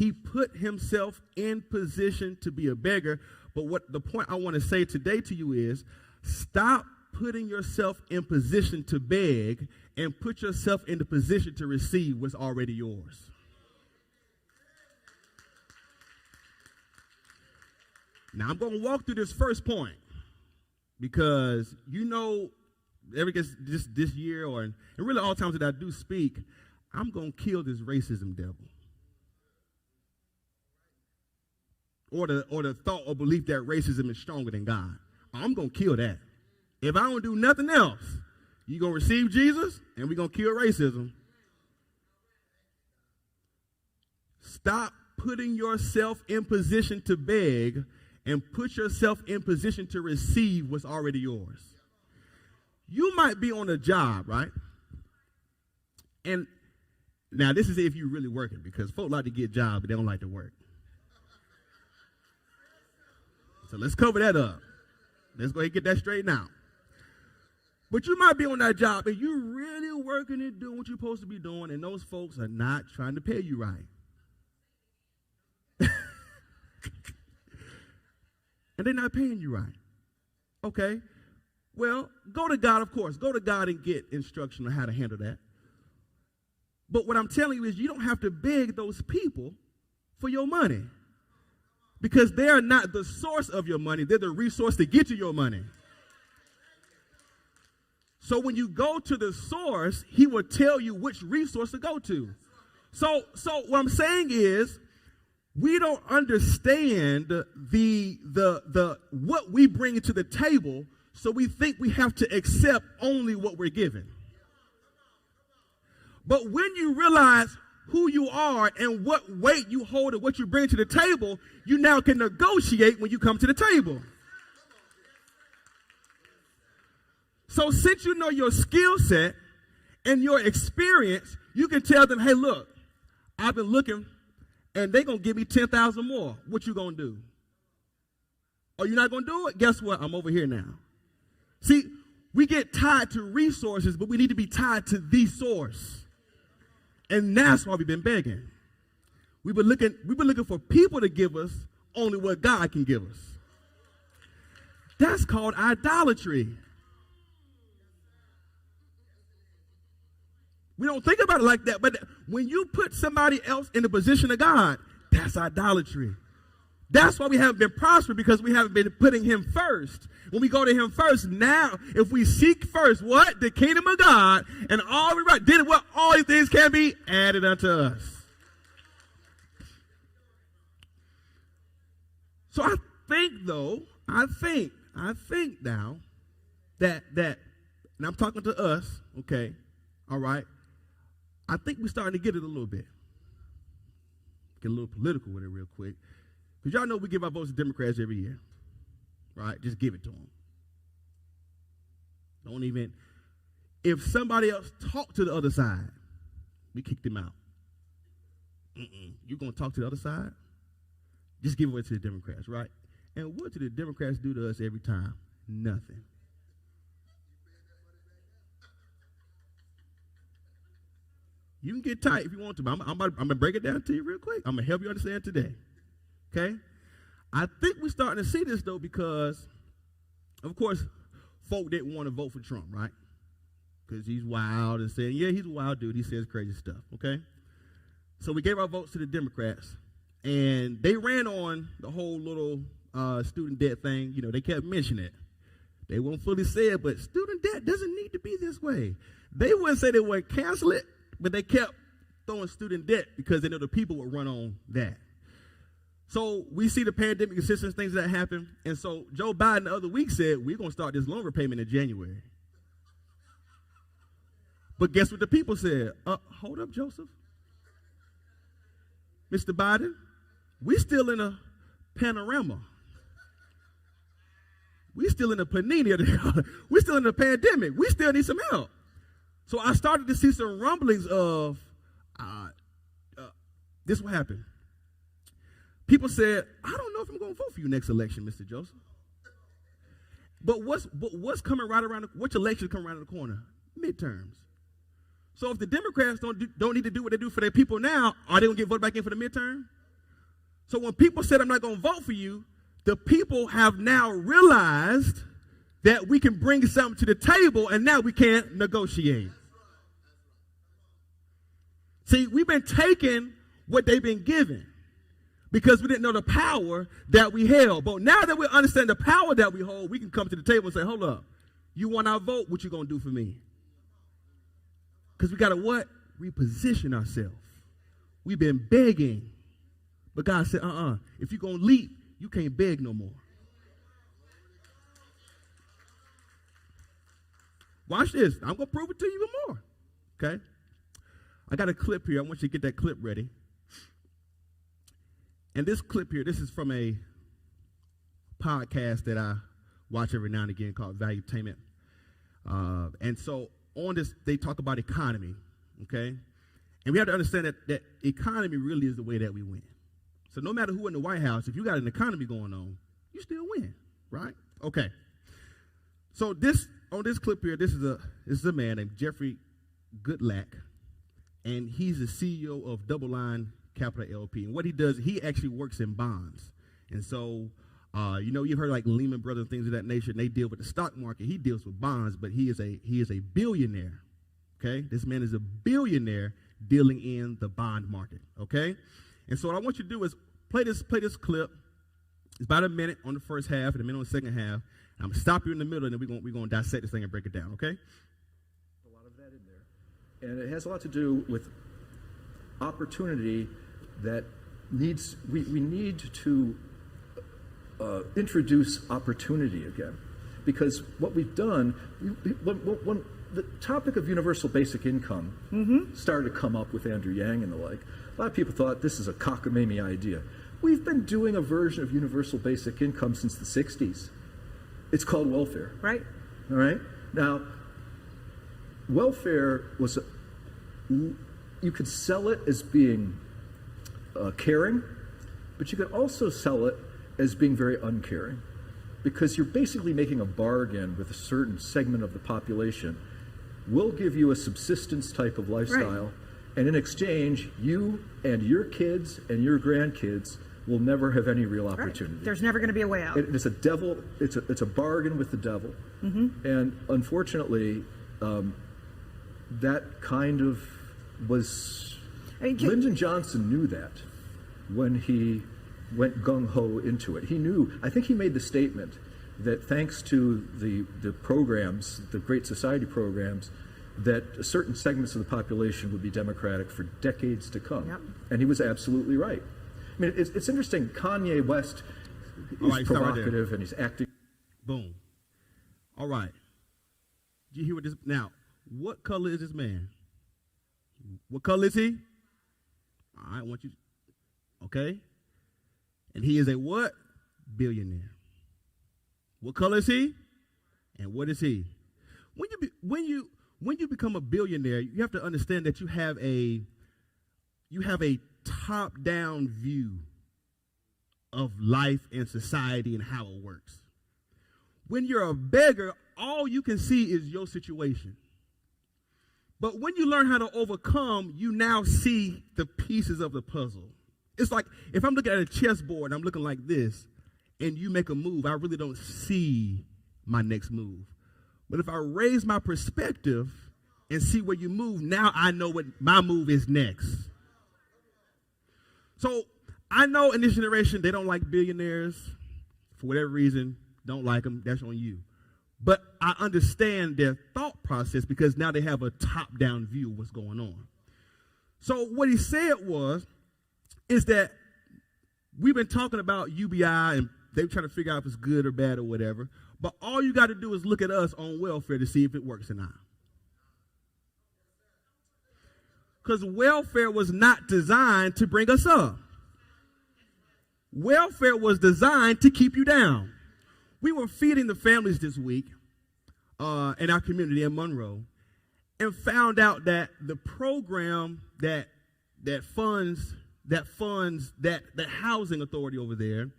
He put himself in position to be a beggar. But what the point I want to say today to you is, stop putting yourself in position to beg and put yourself in the position to receive what's already yours. Now, I'm going to walk through this first point because, this year and really all times that I do speak, I'm going to kill this racism devil. Or the thought or belief that racism is stronger than God. I'm going to kill that. If I don't do nothing else, you're going to receive Jesus and we're going to kill racism. Stop putting yourself in position to beg and put yourself in position to receive what's already yours. You might be on a job, right? And now this is if you're really working, because folks like to get jobs, but they don't like to work. So let's cover that up. Let's go ahead and get that straightened out. But you might be on that job and you're really working and doing what you're supposed to be doing, and those folks are not trying to pay you right. And they're not paying you right. Okay. Well, go to God, of course. Go to God and get instruction on how to handle that. But what I'm telling you is you don't have to beg those people for your money, because they are not the source of your money. They're the resource to get you your money. So when you go to the source, he will tell you which resource to go to. So what I'm saying is, we don't understand the what we bring to the table, so we think we have to accept only what we're given. But when you realize who you are and what weight you hold and what you bring to the table, you now can negotiate when you come to the table. So since you know your skill set and your experience, you can tell them, hey, look, I've been looking, and they're going to give me 10,000 more. What you going to do? Oh, you're not going to do it? Guess what? I'm over here now. See, we get tied to resources, but we need to be tied to the source. And that's why we've been begging. We've been looking for people to give us only what God can give us. That's called idolatry. We don't think about it like that, but when you put somebody else in the position of God, that's idolatry. That's why we haven't been prospering, because we haven't been putting him first. When we go to him first, now, if we seek first, what? The kingdom of God, and all we did what? All these things can be added unto us. So I think now that, and I'm talking to us, okay, all right, I think we're starting to get it a little bit. Get a little political with it real quick. Because y'all know we give our votes to Democrats every year, right? Just give it to them. Don't even, if somebody else talk to the other side, we kick them out. You going to talk to the other side? Just give it to the Democrats, right? And what do the Democrats do to us every time? Nothing. You can get tight if you want to, but I'm going to break it down to you real quick. I'm going to help you understand today. Okay? I think we're starting to see this, though, because, of course, folk didn't want to vote for Trump, right? Because he's wild and saying, yeah, he's a wild dude. He says crazy stuff, okay? So we gave our votes to the Democrats, and they ran on the whole little student debt thing. You know, they kept mentioning it. They won't fully say it, but student debt doesn't need to be this way. They wouldn't say they would cancel it, but they kept throwing student debt because they know the people would run on that. So we see the pandemic assistance things that happen. And so Joe Biden the other week said, we're going to start this loan repayment in January. But guess what the people said? Hold up, Joseph. Mr. Biden, we still in a panorama. We still in a panini. We still in a pandemic. We still need some help. So I started to see some rumblings of this will happen. People said, I don't know if I'm going to vote for you next election, Mr. Joseph. But what's coming right around, which election coming around the corner? Midterms. So if the Democrats don't need to do what they do for their people now, are they going to get voted back in for the midterm? So when people said, I'm not going to vote for you, the people have now realized that we can bring something to the table, and now we can't negotiate. See, we've been taking what they've been given because we didn't know the power that we held. But now that we understand the power that we hold, we can come to the table and say, hold up, you want our vote? What you going to do for me? Because we got to what? Reposition ourselves. We've been begging. But God said, if you're going to leap, you can't beg no more. Watch this. I'm going to prove it to you even more. Okay? I got a clip here. I want you to get that clip ready. And this clip here, this is from a podcast that I watch every now and again called Valuetainment. And so on this, they talk about economy, okay? And we have to understand that economy really is the way that we win. So no matter who in the White House, if you got an economy going on, you still win, right? Okay. So on this clip here, this is a man named Jeffrey Goodlack, and he's the CEO of Double Line Capital L.P. And what he does, he actually works in bonds. And so, you've heard like Lehman Brothers and things of that nature, and they deal with the stock market. He deals with bonds, but he is a billionaire, okay? This man is a billionaire dealing in the bond market, okay? And so what I want you to do is play this clip. It's about a minute on the first half and a minute on the second half. I'm going to stop you in the middle, and then we're going to dissect this thing and break it down, okay? A lot of that in there. And it has a lot to do with opportunity that we need to introduce opportunity again. Because what we've done, when the topic of universal basic income started to come up with Andrew Yang and the like, a lot of people thought this is a cockamamie idea. We've been doing a version of universal basic income since the 60s. It's called welfare. Right. All right? Now, welfare was, you could sell it as being caring, but you could also sell it as being very uncaring, because you're basically making a bargain with a certain segment of the population. We'll give you a subsistence type of lifestyle, right, and in exchange, you and your kids and your grandkids will never have any real opportunity. Right. There's never going to be a way out. It's a bargain with the devil. And unfortunately, that kind of was, Lyndon Johnson knew that when he went gung-ho into it. He knew, I think he made the statement that thanks to the programs, the Great Society programs, that certain segments of the population would be democratic for decades to come. Yep. And he was absolutely right. I mean, it's interesting. Kanye West is provocative, and he's acting. Boom. All right. Did you hear what this? Now, what color is this man? What color is he? All right, I want you. Okay. And he is a what? Billionaire. What color is he? And what is he? When you become a billionaire, you have to understand that you have a top-down view of life and society and how it works. When you're a beggar, all you can see is your situation. But when you learn how to overcome, you now see the pieces of the puzzle. It's like if I'm looking at a chessboard and I'm looking like this, and you make a move, I really don't see my next move. But if I raise my perspective and see where you move, now I know what my move is next. So I know in this generation they don't like billionaires. For whatever reason, don't like them. That's on you. But I understand their thought process because now they have a top-down view of what's going on. So what he said is that we've been talking about UBI and they're trying to figure out if it's good or bad or whatever. But all you got to do is look at us on welfare to see if it works or not. Because welfare was not designed to bring us up. Welfare was designed to keep you down. We were feeding the families this week in our community in Monroe and found out that the program that funds that housing authority over there,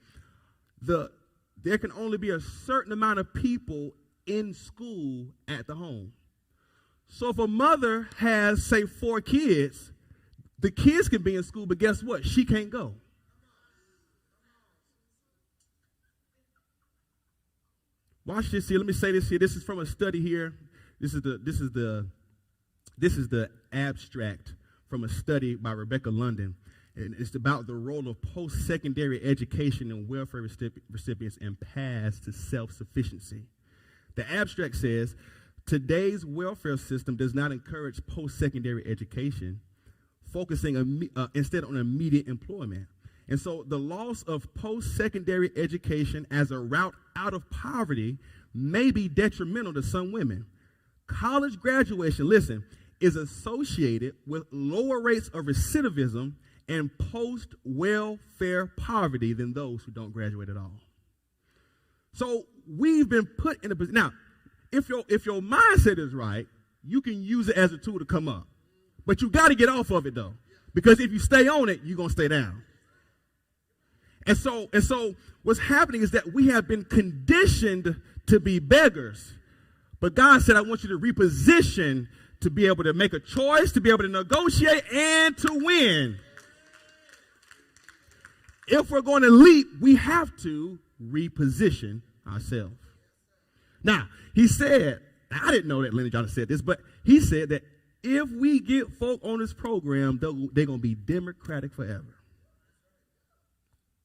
there can only be a certain amount of people in school at the home. So if a mother has, say, 4 kids, the kids can be in school, but guess what? She can't go. Watch this here. Let me say this here. This is from a study here. This is the abstract from a study by Rebecca London. And it's about the role of post-secondary education and welfare recipients in paths to self-sufficiency. The abstract says, today's welfare system does not encourage post-secondary education, focusing instead on immediate employment. And so the loss of post-secondary education as a route out of poverty may be detrimental to some women. College graduation, listen, is associated with lower rates of recidivism and post-welfare poverty than those who don't graduate at all. So we've been put in a position. Now, if your mindset is right, you can use it as a tool to come up. But you got to get off of it, though. Because if you stay on it, you're going to stay down. And so what's happening is that we have been conditioned to be beggars. But God said, I want you to reposition to be able to make a choice, to be able to negotiate, and to win. If we're going to leap, we have to reposition ourselves. Now, he said, I didn't know that Lyndon Johnson said this, but he said that if we get folk on this program, they're going to be Democratic forever.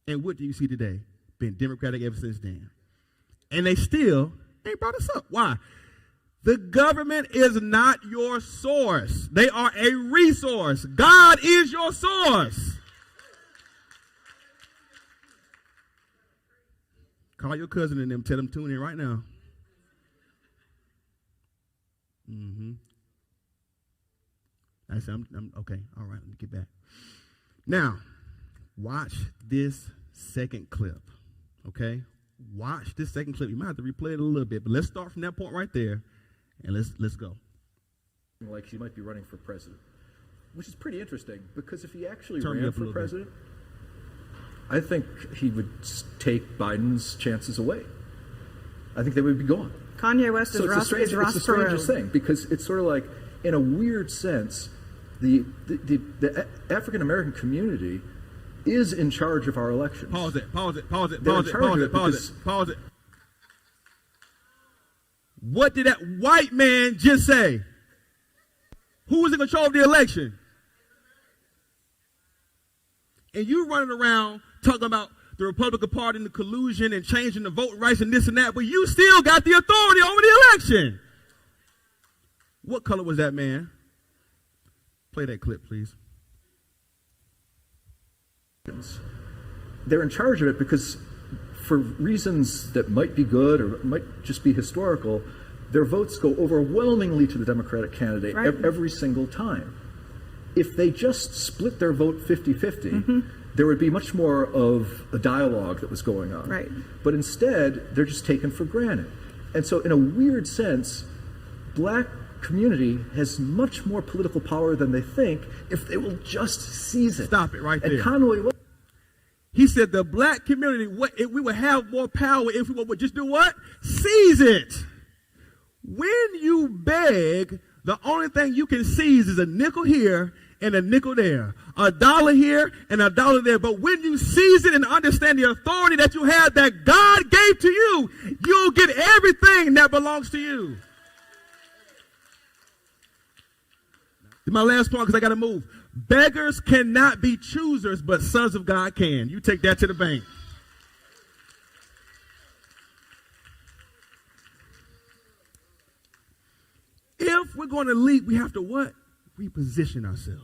And what do you see today? Been Democratic ever since then. And they still ain't brought us up. Why? The government is not your source. They are a resource. God is your source. Call your cousin and them, tell them tune in right now. I said, I'm okay. All right, let me get back. Now, watch this second clip, okay? Watch this second clip. You might have to replay it a little bit, but let's start from that point right there, and let's go. Like he might be running for president, which is pretty interesting, because if he actually ran for president, I think he would take Biden's chances away. I think they would be gone. Kanye West is Ross Perot. It's the strangest thing, because it's sort of like, in a weird sense, the African-American community is in charge of our elections. Pause it. What did that white man just say? Who was in control of the election? And you running around talking about the Republican Party and the collusion and changing the voting rights and this and that, but you still got the authority over the election. What color was that man? Play that clip, please. They're in charge of it because, for reasons that might be good or might just be historical, their votes go overwhelmingly to the Democratic candidate every single time. If they just split their vote 50-50, there would be much more of a dialogue that was going on. Right. But instead, they're just taken for granted. And so, in a weird sense, black community has much more political power than they think if they will just seize it. Stop it right there. And Conway, he said the black community, we would have more power if we would just do what? Seize it. When you beg, the only thing you can seize is a nickel here and a nickel there, a dollar here and a dollar there. But when you seize it and understand the authority that you have that God gave to you, you'll get everything that belongs to you. My last point, because I got to move. Beggars cannot be choosers, but sons of God can. You take that to the bank. If we're going to leap, we have to what? Reposition ourselves.